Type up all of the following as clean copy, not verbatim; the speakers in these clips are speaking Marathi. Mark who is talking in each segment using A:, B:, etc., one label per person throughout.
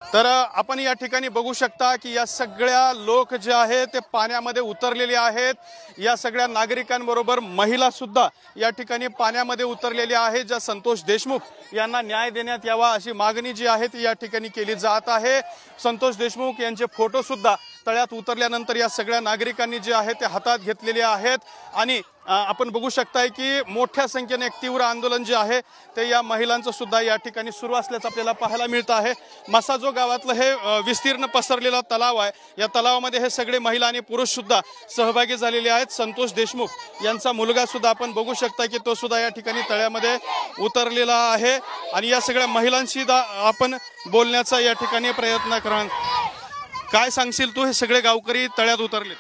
A: तर आपण या ठिकाणी बघू शकता की या सगळ्या लोक जे आहेत ते पाण्यामध्ये उतरलेले आहेत। या सगळ्या नागरिकांबरोबर महिला सुद्धा या ठिकाणी पाण्यामध्ये उतरलेले आहेत। ज्या संतोष देशमुख यांना न्याय देण्यात यावा अशी मागणी जी आहे ती या ठिकाणी केली जात आहे। संतोष देशमुख यांचे फोटो सुद्धा तळ्यात उतरल्यानंतर या सगळ्या नागरिकांनी जे आहे ते हातात घेतलेले आहेत आणि आपण बघू शकताय की मोठ्या संख्येने एक तीव्र आंदोलन जे आहे ते या महिलांचं सुद्धा या ठिकाणी सुरू असल्याचं आपल्याला पाहायला मिळतं आहे। मसाजो गावातलं हे विस्तीर्ण पसरलेला तलाव आहे। या तलावामध्ये हे सगळे महिला आणि पुरुष सुद्धा सहभागी झालेले आहेत। संतोष देशमुख यांचा मुलगा सुद्धा आपण बघू शकता की तो सुद्धा या ठिकाणी तळ्यामध्ये उतरलेला आहे आणि या सगळ्या महिलांशी आपण बोलण्याचा या ठिकाणी प्रयत्न करा। काय सांगशील तू? हे सगळे गावकरी तळ्यात उतरले,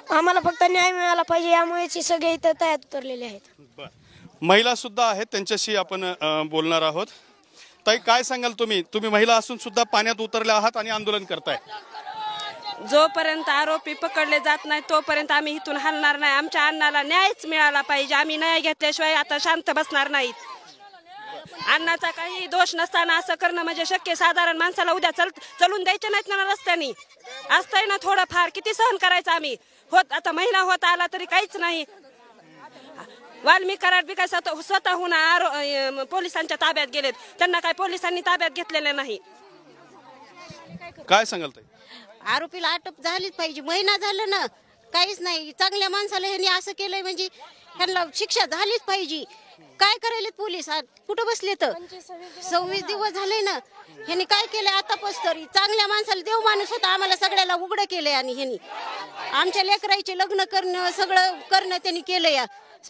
B: आम्हाला फक्त न्याय मिळाला पाहिजे यामुळेच सगळे इथं तळ्यात उतरलेले आहेत।
A: महिला सुद्धा आहेत, त्यांच्याशी आपण बोलणार आहोत। ताई, काय सांगाल तुम्ही महिला असून सुद्धा पाण्यात उतरले आहात आणि आंदोलन करताय?
C: जोपर्यंत आरोपी पकडले जात नाही तोपर्यंत आम्ही इथून हलणार नाही। आमच्या अण्णाला न्यायच मिळाला पाहिजे। आम्ही न्याय घेतल्याशिवाय आता शांत बसणार नाहीत। अण्णाचा काही दोष नसताना असं करणं म्हणजे शक्य? साधारण माणसाला उद्या चलून द्यायचे नाहीत ना रस्त्यानी? असतंय ना थोडंफार, किती सहन करायचं आम्ही? आता महिना होत आला तरी काहीच नाही। वाल्मिक कराड बी काय स्वतःहून पोलिसांच्या ताब्यात गेलेत, त्यांना काय पोलिसांनी ताब्यात घेतलेले नाही।
A: काय सांगाल ताई?
D: आरोपीला अटक झालीच पाहिजे। महिना झाला ना काहीच नाही। चांगल्या माणसाला ह्यांनी असं केलंय म्हणजे ह्यांना शिक्षा झालीच पाहिजे। काय करायलेत पोलीस? कुठं बसले? तर 26 दिवस झाले ना। ह्यांनी काय केलंय आतापासून? तरी चांगल्या माणसाला देव माणूस होता, आम्हाला सगळ्याला उघडं केलंय आणि ह्यांनी आमच्या लेकराईचे लग्न करणं सगळं करणं त्यांनी केलंय।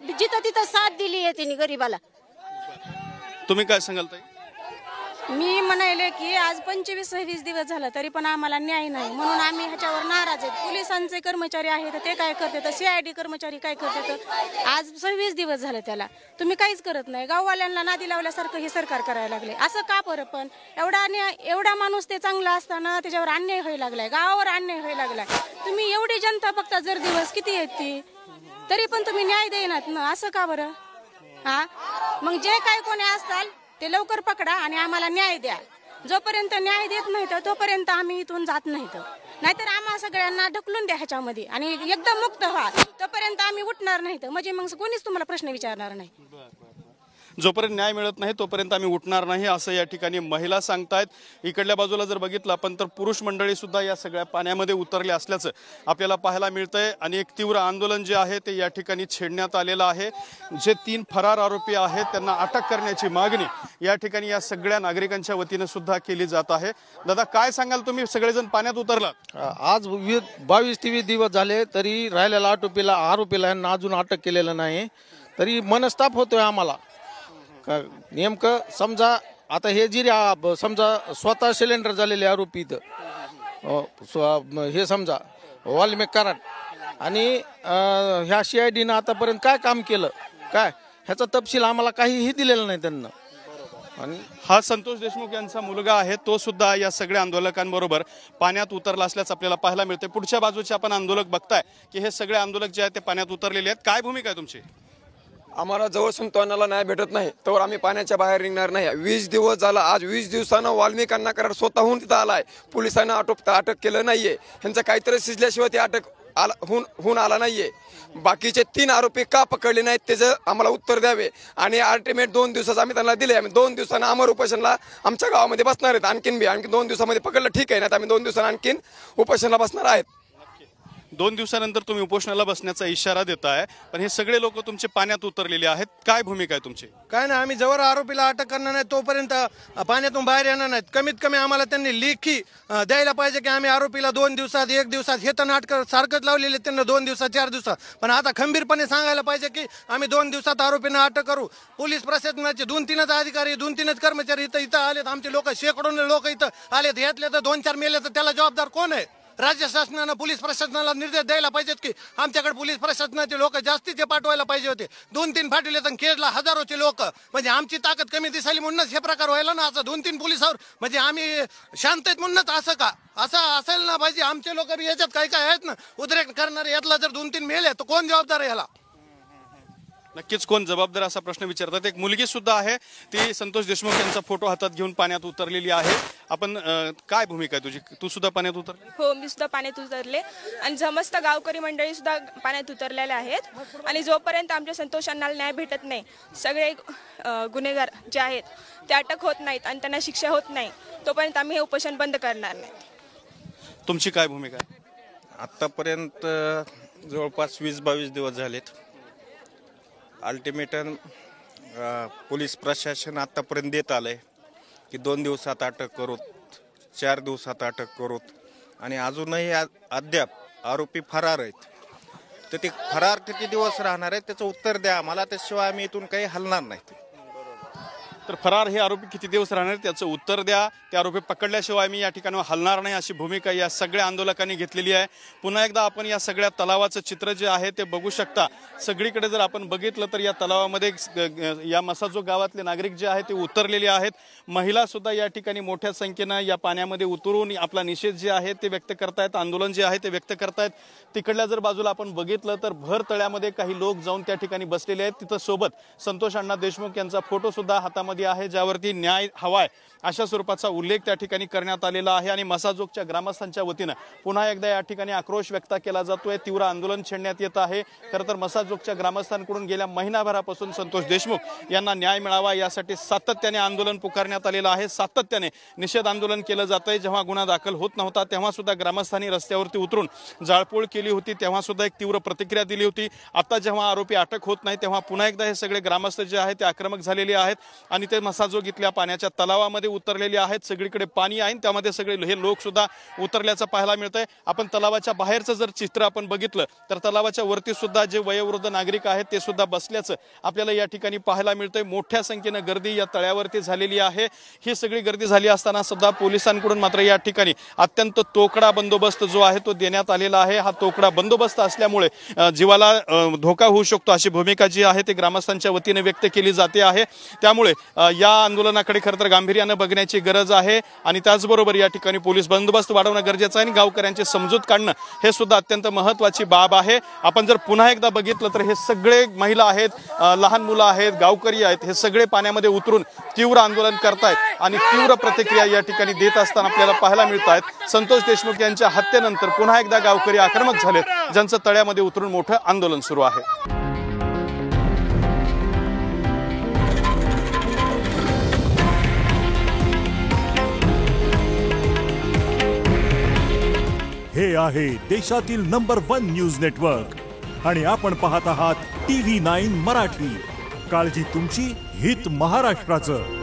D: जिथं तिथं साथ दिली आहे त्यांनी गरीबाला।
A: तुम्ही काय सांगाल ताई?
E: मी म्हणाले की आज 25-26 दिवस झाला तरी पण आम्हाला न्याय नाही, म्हणून आम्ही ह्याच्यावर नाराज आहेत। पोलिसांचे कर्मचारी आहेत ते काय करतात, CID कर्मचारी काय करतात? आज 26 दिवस झाले त्याला, तुम्ही काहीच करत नाही। गाववाल्यांना नादी लावल्यासारखं हे सरकार करायला लागले। असं का बरं? पण एवढा माणूस ते चांगला असताना त्याच्यावर अन्याय व्हायला लागलाय, गावावर अन्याय व्हायला लागलाय। तुम्ही एवढी जनता फक्त जर दिवस किती येते तरी पण तुम्ही न्याय देणार ना, असं का बरं? मग जे काय कोणी असताल ते लवकर पकडा आणि आम्हाला न्याय द्या। जोपर्यंत न्याय देत नाही तर तोपर्यंत आम्ही इथून जात नाहीत। नाहीतर आम्हा सगळ्यांना ढकलून द्या ह्याच्यामध्ये आणि एकदम मुक्त व्हा, तोपर्यंत आम्ही उठणार नाहीत। म्हणजे मग कोणीच तुम्हाला प्रश्न विचारणार नाही।
A: जोपर्यंत न्याय मिळत नाही तोपर्यंत आम्ही उठणार नाही असं या ठिकाणी महिला सांगतायत। इकडल्या बाजूला जर बघितलं आपण तर पुरुष मंडळी सुद्धा या सगळ्या पाण्यामध्ये उतरले असल्याचं आपल्याला पाहायला मिळतंय आणि एक तीव्र आंदोलन जे आहे ते या ठिकाणी छेडण्यात आलेलं आहे। जे 3 फरार आरोपी आहेत त्यांना अटक करण्याची मागणी या ठिकाणी या सगळ्या नागरिकांच्या वतीने सुद्धा केली जात आहे। दादा, काय सांगाल? तुम्ही सगळेजण पाण्यात उतरलात, आज
F: 22-23 दिवस झाले तरी राहिलेल्या आरोपीला यांना अजून अटक केलेलं नाही, तरी मनस्ताप होतोय आम्हाला। नेमकं समजा आता हे जी समजा स्वतः सिलेंडर झालेले आरोपी हे समजा वाल्मिक कराड आणि ह्या CIDनं आतापर्यंत काय काम केलं, काय ह्याचा तपशील आम्हाला काहीही दिलेला नाही त्यांना। आणि
A: हा संतोष देशमुख यांचा मुलगा आहे, तो सुद्धा या सगळ्या आंदोलकांबरोबर पाण्यात उतरला असल्याचं आपल्याला पाहायला मिळते। पुढच्या बाजूचे आपण आंदोलक बघताय की हे सगळे आंदोलक जे आहेत ते पाण्यात उतरलेले आहेत। काय भूमिका आहे तुमची?
G: आम्हाला जवळ संतोनाला न्याय भेटत नाही तर आम्ही पाण्याच्या बाहेर निघणार नाही। 20 दिवस झाला, आज 20 दिवसानं वाल्मिक अण्णा कराड स्वतःहून तिथं आलाय। पोलिसांना अटक केलं नाहीये, ह्यांचं काहीतरी शिजल्याशिवाय ते अटक होऊन आला नाहीये। बाकीचे 3 आरोपी का पकडले नाहीत त्याचं आम्हाला उत्तर द्यावे आणि अल्टिमेट 2 दिवसाचं आम्ही त्यांना दिले। आम्ही 2 दिवसांना अमर उपोषणला आमच्या गावामध्ये बसणार आहेत। आणखी 2 दिवसामध्ये पकडलं ठीक आहे, नाही तर आम्ही 2 दिवसांना आणखीन उपोषणला बसणार आहेत।
A: 2 दिवसानंतर तुम्ही उपोषणाला बसण्याचा इशारा देताय, पण हे सगळे लोक तुमचे पाण्यात उतरलेले आहेत, काय भूमिका आहे तुमची?
F: काय नाही, आम्ही जवळ आरोपीला अटक करणार नाही तोपर्यंत पाण्यातून बाहेर येणार नाहीत। कमीत कमी आम्हाला त्यांनी लेखी द्यायला पाहिजे की आम्ही आरोपीला 2 दिवसात 1 दिवसात हे तर नाटक सारखंच लावलेले त्यांना 2 दिवसात 4 दिवसात, पण आता खंबीरपणे सांगायला पाहिजे की आम्ही 2 दिवसात आरोपींना अटक करू। पोलीस प्रशासनाचे 2-3 अधिकारी 2-3 कर्मचारी इथं आलेत, आमचे लोक शेकडोने लोक इथं आलेत, यातले तर 2-4 मेले तर त्याला जबाबदार कोण आहे? राज्य शासनानं पोलीस प्रशासनाला निर्देश द्यायला पाहिजेत की आमच्याकडे पोलीस प्रशासनाचे लोक जास्तीचे पाठवायला पाहिजे होते। 2-3 पाठवले तर केरळला हजारोचे लोक, म्हणजे आमची ताकद कमी दिसायली म्हणूनच हे प्रकार व्हायला ना। असं 2-3 पोलिसावर म्हणजे आम्ही शांत आहेत म्हणूनच असं का? असं असायला ना पाहिजे। आमचे लोक बी याच्यात काही आहेत ना उद्रेक करणारे, यातला जर 2-3 मेले तर कोण जबाबदार आहे याला?
A: नक्कीच कोण जबाबदार असा प्रश्न विचारतात। एक मुलगी सुद्धा आहे, ती संतोष देशमुख यांचा फोटो हातात घेऊन पाण्यात उतरलेली आहे आपण काय भूमिका आहे तुझी? तू सुद्धा पाण्यात उतर?
H: हो, मी सुद्धा पाण्यात उतरले आणि समस्त गावकरी मंडळी सुद्धा पाण्यात उतरलेले आहेत आणि जोपर्यंत आमच्या संतोष अण्णाला न्याय भेटत नाही, सगळे गुन्हेगार जे आहेत ते अटक होत नाहीत आणि त्यांना शिक्षा होत नाही, तोपर्यंत आम्ही हे उपोषण बंद करणार नाही.
A: तुमची काय भूमिका आहे?
I: आत्तापर्यंत जवळपास 20-22 दिवस झालेत. अल्टिमेटम पोलीस प्रशासन आत्तापर्यंत देत आलंय की 2 दिवसात अटक करूत, 4 दिवसात अटक करूत आणि अजूनही अद्याप आरोपी फरार आहेत. तर ते फरार किती दिवस राहणार आहेत त्याचं उत्तर द्या आम्हाला, त्याशिवाय आम्ही इथून काही हलणार नाही.
A: तर फरार हे आरोपी किती दिवस राहणार त्याचं उत्तर द्या, ते आरोपी पकडल्याशिवाय मी या ठिकाणी हलणार नाही अशी भूमिका या सगळ्या आंदोलकांनी घेतलेली आहे. पुन्हा एकदा आपण या सगळ्या तलावाचं चित्र जे आहे ते बघू शकता. सगळीकडे जर आपण बघितलं तर या तलावामध्ये या मसाजो गावातले नागरिक जे आहेत ते उतरलेले आहेत. महिला सुद्धा या ठिकाणी मोठ्या संख्येनं या पाण्यामध्ये उतरून आपला निषेध जे आहे ते व्यक्त करतायत, आंदोलन जे आहे ते व्यक्त करतायत. तिकडल्या जर बाजूला आपण बघितलं तर भर तळ्यामध्ये काही लोक जाऊन त्या ठिकाणी बसलेले आहेत. तिथं सोबत संतोष अण्णा देशमुख यांचा फोटो सुद्धा हातामध्ये आहे, ज्यावरती न्याय हवाय अशा स्वरूपाचा उल्लेख त्या ठिकाणी करण्यात आलेला आहे. आणि मसाजोगच्या ग्रामस्थांच्या वतीनं पुन्हा एकदा या ठिकाणी आक्रोश व्यक्त केला जातोय, तीव्र आंदोलन छेडण्यात येत आहे. खरं तर मसाजोगच्या ग्रामस्थांकडून गेल्या महिनाभरापासून संतोष देशमुख यांना न्याय मिळावा यासाठी सातत्याने आंदोलन पुकारण्यात आलेलं आहे. सातत्याने निषेध आंदोलन केलं जातंय. जेव्हा गुन्हा दाखल होत नव्हता तेव्हा सुद्धा ग्रामस्थांनी रस्त्यावरती उतरून जाळपोळ केली होती, तेव्हा सुद्धा एक तीव्र प्रतिक्रिया दिली होती. आता जेव्हा आरोपी अटक होत नाही तेव्हा पुन्हा एकदा हे सगळे ग्रामस्थ जे आहेत ते आक्रमक झालेले आहेत आणि ते मसाजोग इथल्या पाण्याच्या तलावामध्ये उतरलेले आहेत. सगळीकडे पाणी आहे, त्यामध्ये सगळे हे लोक सुद्धा उतरल्याचं पाहायला मिळतंय. आपण तलावाच्या बाहेरचं जर चित्र आपण बघितलं तर तलावाच्या वरती सुद्धा जे वयोवृद्ध नागरिक आहेत ते सुद्धा बसल्याचं आपल्याला या ठिकाणी पाहायला मिळतंय. मोठ्या संख्येनं गर्दी या तळ्यावरती झालेली आहे. ही सगळी गर्दी झाली असताना सुद्धा पोलिसांकडून मात्र या ठिकाणी अत्यंत तोकडा बंदोबस्त जो आहे तो देण्यात आलेला आहे. हा तोकडा बंदोबस्त असल्यामुळे जीवाला धोका होऊ शकतो अशी भूमिका जी आहे ते ग्रामस्थांच्या वतीने व्यक्त केली जाते आहे. त्यामुळे या आंदोलनाकडे खरं तर गांभीर्यानं बघण्याची गरज आहे आणि त्याचबरोबर या ठिकाणी पोलीस बंदोबस्त वाढवणं गरजेचं आहे आणि गावकऱ्यांची समजूत काढणं हे सुद्धा अत्यंत महत्त्वाची बाब आहे. आपण जर पुन्हा एकदा बघितलं तर हे सगळे महिला आहेत, लहान मुलं आहेत, गावकरी आहेत, हे सगळे पाण्यामध्ये उतरून तीव्र आंदोलन करतायत आणि तीव्र प्रतिक्रिया या ठिकाणी देत असताना आपल्याला पाहायला मिळत आहेत. संतोष देशमुख यांच्या हत्येनंतर पुन्हा एकदा गावकरी आक्रमक झालेत, ज्यांचं तळ्यामध्ये उतरून मोठं आंदोलन सुरू आहे.
J: हे आहे देशातील नंबर 1 न्यूज नेटवर्क आणि आपण पाहत आहात TV9 मराठी. काळजी तुमची, हित महाराष्ट्राचं.